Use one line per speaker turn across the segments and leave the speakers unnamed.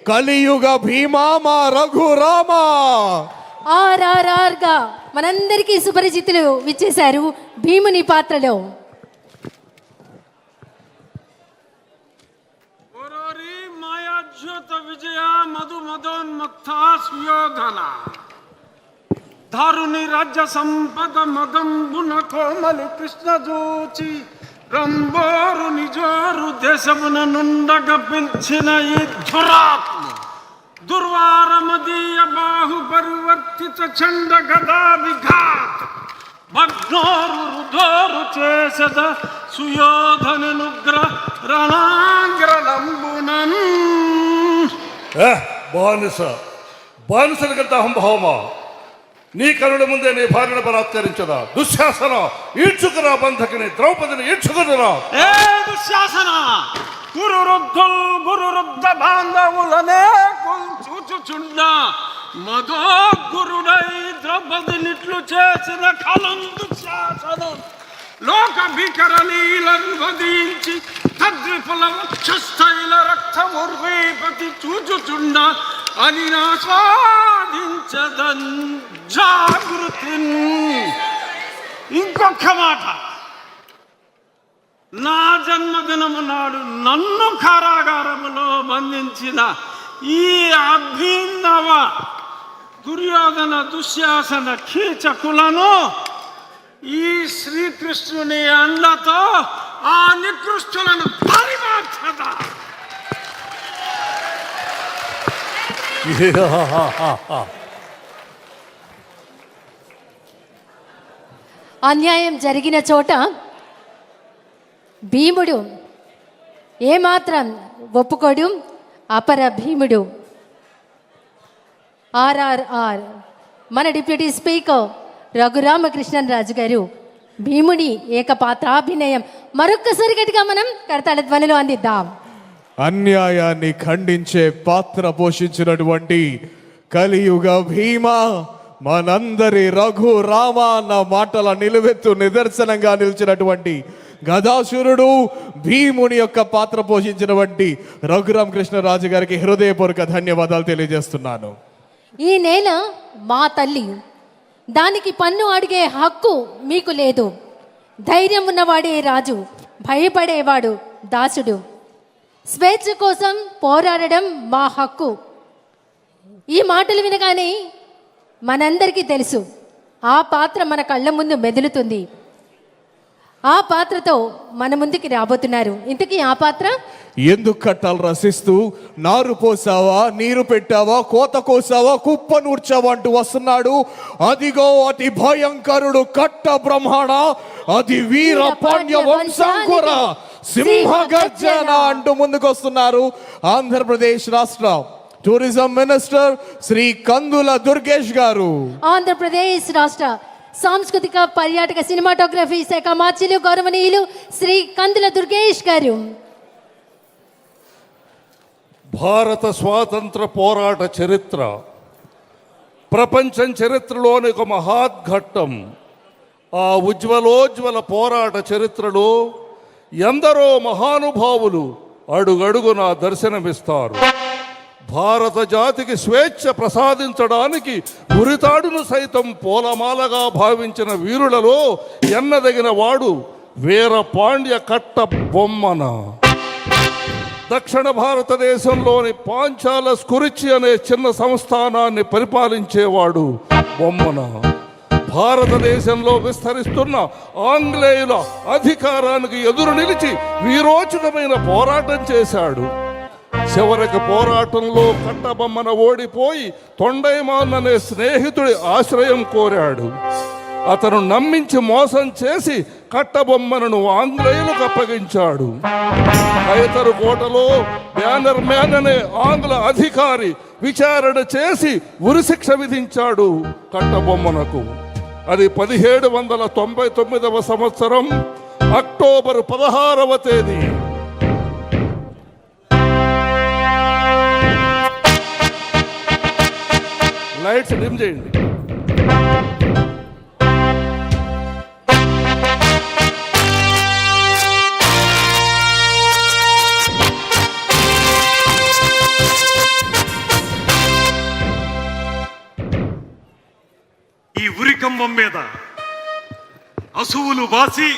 కలియుగ భీమా మా రఘురామ.
RRR గా మనందరికీ సుపరిచితులు విచ్చేశారు భీముని పాత్రలో.
మాయాజ్యోత విజయ మధు మదోన్మత్త సుయోధన దారుని రాజ్య సంపద మదంబున కోమలి కృష్ణ జూచి రంబోరు నిజోరు దేశమున నుండగ పెంచిన ఈ ధురాత్మ దుర్వారమదీయ బాహు పరివర్తిత చండ గదా విఘాత భగ్నోరు రుధోరు చేసద సుయోధనుగ్ర రణాంగ్రలంబునన్.
బానిసల కంటే అహంభావమా? నీ కరుణ ముందే నీ భార్యను బలాత్కరించదా? దుశ్శాసన, ఈడ్చుకురా బంధకిని, ద్రౌపదిని ఈడ్చుకురా.
ఏ దుశ్శాసన, గురు రుద్ధ బాంధవులనే చూచుచుండ మదో గురుడై ద్రౌపదినిట్లు చేసిన కలం దుశ్శాసనం. లోక భీకర లీలను వధించి తద్విపుల వక్షస్థైల రక్తముర్వీపతి చూచుచుండ అని ఆస్వాదించదన్ జాగృతి. ఇంకొక మాట, నా జన్మదినము నాడు నన్ను కారాగారములో బంధించిన ఈ అభినవ దుర్యోధన దుశ్శాసన కీచకులను ఈ శ్రీకృష్ణుని అండతో ఆ నికృష్టులను పరిమార్చద.
అన్యాయం జరిగిన చోట భీముడు ఏమాత్రం ఒప్పుకోడు. అపర భీముడు. RRR మన డిప్యూటీ స్పీకర్ రఘురామకృష్ణన్ రాజు గారు భీముడి ఏకపాత్రాభినయం మరొక్కసారి గట్టిగా మనం కరతాళ ధ్వనులు అందిద్దాం.
అన్యాయాన్ని ఖండించే పాత్ర పోషించినటువంటి కలియుగ భీమా, మనందరి రఘురామ అన్న మాటల నిలువెత్తు నిదర్శనంగా నిలిచినటువంటి గదాసురుడు భీముని యొక్క పాత్ర పోషించినటువంటి రఘురామకృష్ణరాజు గారికి హృదయపూర్వక ధన్యవాదాలు తెలియజేస్తున్నాను.
ఈ నేల మా తల్లి, దానికి పన్ను అడిగే హక్కు మీకు లేదు. ధైర్యం ఉన్నవాడే రాజు, భయపడేవాడు దాసుడు. స్వేచ్ఛ కోసం పోరాడడం మా హక్కు. ఈ మాటలు వినగానే మనందరికీ తెలుసు ఆ పాత్ర మన కళ్ళ ముందు మెదులుతుంది. ఆ పాత్రతో మన ముందుకి రాబోతున్నారు. ఇంతకీ ఆ పాత్ర
ఎందుకు కట్టాలు రసిస్తూ నారు పోసావా, నీరు పెట్టావా, కోత కోసావా, కుప్ప నూర్చావా అంటూ వస్తున్నాడు. అదిగో అతి భయంకరుడు కట్ట బ్రహ్మణ, అది వీర పాండ్య వంశాంకుర సింహగర్జన అంటూ ముందుకు వస్తున్నారు ఆంధ్రప్రదేశ్ రాష్ట్ర టూరిజం మినిస్టర్ శ్రీ కందుల దుర్గేష్ గారు.
ఆంధ్రప్రదేశ్ రాష్ట్ర సాంస్కృతిక పర్యాటక సినిమాటోగ్రఫీ శాఖ మార్చిలు గౌరవనీయులు శ్రీ కందుల దుర్గేష్ గారు.
భారత స్వాతంత్ర పోరాట చరిత్ర ప్రపంచం చరిత్రలోని ఒక మహాద్ఘట్టం. ఆ ఉజ్వలోజ్వల పోరాట చరిత్రలో ఎందరో మహానుభావులు అడుగడుగునా దర్శనమిస్తారు. భారత జాతికి స్వేచ్ఛ ప్రసాదించడానికి ఉరితాడును సైతం పూలమాలగా భావించిన వీరులలో ఎన్నదగిన వాడు వీర పాండ్య కట్ట బొమ్మన. దక్షిణ భారతదేశంలోని పాంచాల స్కురిచి అనే చిన్న సంస్థానాన్ని పరిపాలించేవాడు బొమ్మన. భారతదేశంలో విస్తరిస్తున్న ఆంగ్లేయుల అధికారానికి ఎదురు నిలిచి వీరోచితమైన పోరాటం చేశాడు. చివరికి పోరాటంలో కట్టబొమ్మన ఓడిపోయి తొండైమాన్ అనే స్నేహితుడి ఆశ్రయం కోరాడు. అతను నమ్మించి మోసం చేసి కట్టబొమ్మను ఆంగ్లేయులకు అప్పగించాడు. హైదరు కోటలో బ్యానర్ మ్యాన్ అనే ఆంగ్ల అధికారి విచారణ చేసి ఉరిశిక్ష విధించాడు కట్టబొమ్మనకు. అది 1799వ సంవత్సరం అక్టోబర్ 16వ తేదీ. లైట్స్ డిమ్ చేయండి.
ఈ ఉరికంబం మీద అసువులు బాసి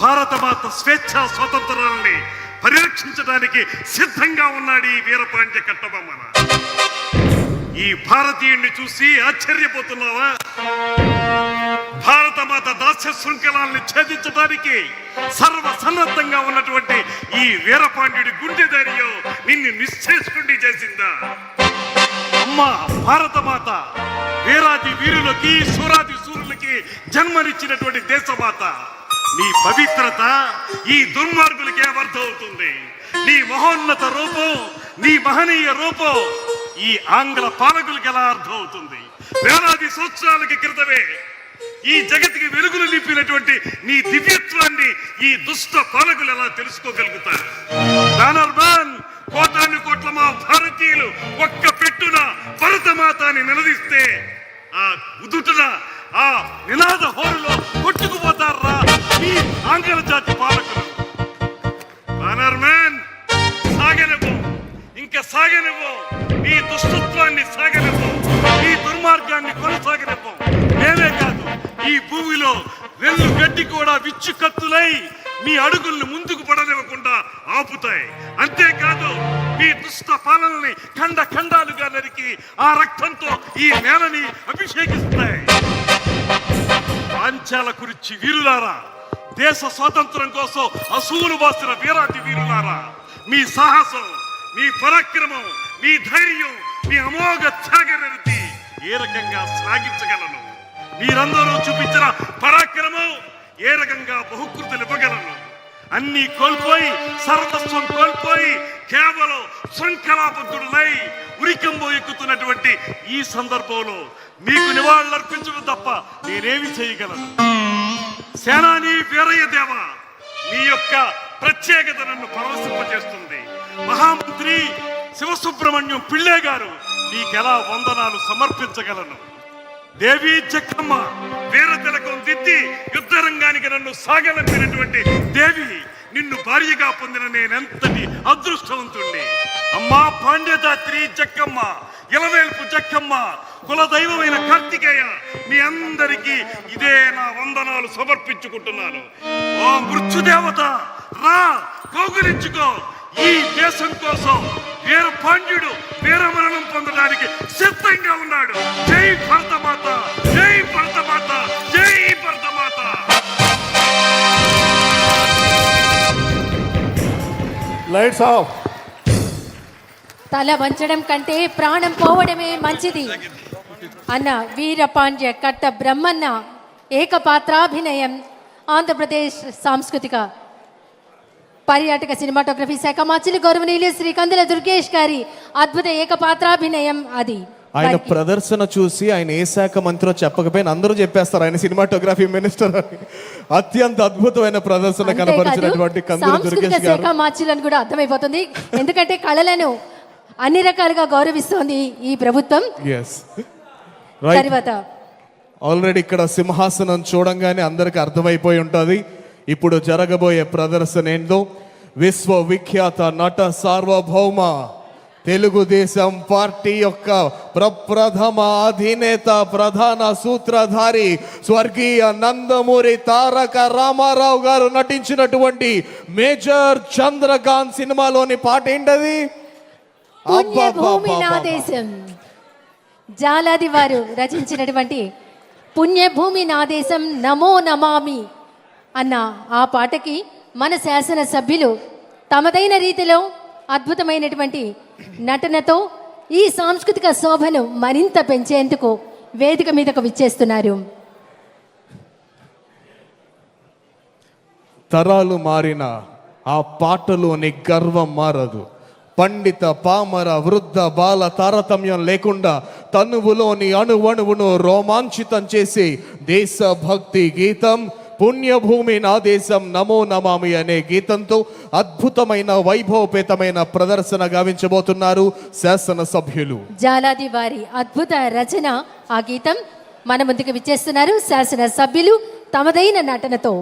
భారతమాత స్వేచ్ఛ స్వాతంత్రాలని పరిరక్షించడానికి సిద్ధంగా ఉన్నాడు ఈ వీరపాండ్య కట్టబొమ్మన. ఈ భారతీయుణ్ణి చూసి ఆశ్చర్యపోతున్నావా? భారతమాత దాస్య శృంఖలాల్ని ఛేదించడానికి సర్వసన్నద్ధంగా ఉన్నటువంటి ఈ వీరపాండ్యుడి గుండె ధైర్యం నిన్ను నిశ్చేష్కుండి చేసిందా? అమ్మా భారతమాత వీరాది వీరులకి సూరాది సూరులకి జన్మనిచ్చినటువంటి దేశమాత. నీ పవిత్రత ఈ దుర్మార్గులకి ఏమర్థమవుతుంది? నీ మహోన్నత రూపం, నీ మహనీయ రూపం ఈ ఆంగ్ల పాలకులకి ఎలా అర్థమవుతుంది? వేలాది సంవత్సరాలకి క్రితమే ఈ జగత్తుకి వెలుగులు నింపినటువంటి నీ దివ్యత్వాన్ని ఈ దుష్ట పాలకులు ఎలా తెలుసుకోగలుగుతారు? బ్యానర్మ్యాన్, కోటాను కోట్ల మా భారతీయులు ఒక్క పెట్టున భరతమాతని నిలదీస్తే ఆ ఉదుటున ఆ నినాద హోరులో కొట్టుకుపోతారా ఈ ఆంగ్ల జాతి పాలకులు? బ్యానర్మ్యాన్, సాగనివ్వు, ఇంకా సాగనివ్వు, నీ దుష్టత్వాన్ని సాగనివ్వు, నీ దుర్మార్గాన్ని కొనసాగనివ్వు. నేనే కాదు, ఈ భూమిలో వెల్లు గడ్డి కూడా విచ్చు కత్తులై మీ అడుగుల్ని ముందుకు పడనివ్వకుండా ఆపుతాయి. అంతేకాదు మీ దుష్ట పాలనని ఖండ ఖండాలుగా నరికి ఆ రక్తంతో ఈ నేలని అభిషేకిస్తాయి. పాంచాల కురిచి వీరులారా, దేశ స్వాతంత్రం కోసం అసూలు బాసిన వీరాటి వీరులారా, మీ సాహసం, మీ పరాక్రమం, మీ ధైర్యం, మీ అమోఘ త్యాగనిరతి ఏ రకంగా శ్లాఘించగలను? మీరందరూ చూపించిన పరాక్రమం ఏ రకంగా బహుకృతులు ఇవ్వగలను? అన్ని కోల్పోయి, సర్వస్వం కోల్పోయి కేవలం శృంఖలాబద్ధుడునై ఉరికంబో ఎక్కుతున్నటువంటి ఈ సందర్భంలో మీకు నివాళులర్పించడం తప్ప నేనేమి చేయగలను? సేనాని వీరయ్య దేవ, మీ యొక్క ప్రత్యేకత నన్ను పరవశింపజేస్తుంది. మహామంత్రి శివసుబ్రహ్మణ్యం పిళ్ళే గారు, నీకెలా వందనాలు సమర్పించగలను? దేవి చెక్కమ్మ, వీర తిలకం దిద్ది యుద్ధరంగానికి నన్ను సాగలంపినటువంటి దేవి, నిన్ను భార్యగా పొందిన నేనెంతటి అదృష్టవంతుణ్ణి. అమ్మా పాండ్యదాత్రి జక్కమ్మ, ఇలవేల్పు జక్కమ్మ, కులదైవమైన కార్తికేయ, మీ అందరికీ ఇదే నా వందనాలు సమర్పించుకుంటున్నాను. ఓ మృత్యుదేవత, రా కౌగులించుకో. ఈ దేశం కోసం వీర పాండ్యుడు వీరమరణం పొందడానికి సిద్ధంగా ఉన్నాడు. జై భరతమాత, జై భరతమాత, జై భరతమాత.
Lights off.
తల వంచడం కంటే ప్రాణం పోవడమే మంచిది అన్న వీరపాండ్య కట్ట బ్రహ్మన్న ఏకపాత్రాభినయం ఆంధ్రప్రదేశ్ సాంస్కృతిక పర్యాటక సినిమాటోగ్రఫీ శాఖ మంత్రి గౌరవనీయులు శ్రీ కందుల దుర్గేష్ గారి అద్భుత ఏకపాత్రాభినయం అది.
ఆయన ప్రదర్శన చూసి ఆయన ఏ శాఖ మంత్రో చెప్పకపోయినా అందరూ చెప్పేస్తారు ఆయన సినిమాటోగ్రఫీ మినిస్టర్ అని. అత్యంత అద్భుతమైన ప్రదర్శన కనబరిచినటువంటి కందుల దుర్గేష్ గారు
శాఖ మంత్రులను కూడా అర్థమైపోతుంది, ఎందుకంటే కళలను అన్ని రకాలుగా గౌరవిస్తోంది ఈ ప్రభుత్వం. తర్వాత
ఆల్రెడీ ఇక్కడ సింహాసనం చూడంగానే అందరికి అర్థమైపోయి ఉంటుంది ఇప్పుడు జరగబోయే ప్రదర్శన ఏందో. విశ్వవిఖ్యాత నట సార్వభౌమ తెలుగుదేశం పార్టీ యొక్క ప్రప్రథమ అధినేత ప్రధాన సూత్రధారి స్వర్గీయ నందమూరి తారక రామారావు గారు నటించినటువంటి మేజర్ చంద్రకాంత్ సినిమాలోని పాట ఏంటది?
పుణ్యభూమి నా దేశం. జాలాది వారు రచించినటువంటి పుణ్యభూమి నా దేశం నమో నమామి అన్న ఆ పాటకి మన శాసన సభ్యులు తమదైన రీతిలో అద్భుతమైనటువంటి నటనతో ఈ సాంస్కృతిక శోభను మరింత పెంచేందుకు వేదిక మీదకు విచ్చేస్తున్నారు.
తరాలు మారిన ఆ పాటలోని గర్వం మారదు. పండిత పామర వృద్ధ బాల తారతమ్యం లేకుండా తనువులోని అణువణువును రోమాంచితం చేసి దేశభక్తి గీతం పుణ్యభూమి నా దేశం నమో నమామి అనే గీతంతో అద్భుతమైన వైభవపేతమైన ప్రదర్శన గావించబోతున్నారు శాసనసభ్యులు.
జాలాది వారి అద్భుత రచన ఆ గీతం మన ముందుకు విచ్చేస్తున్నారు శాసనసభ్యులు తమదైన నటనతో.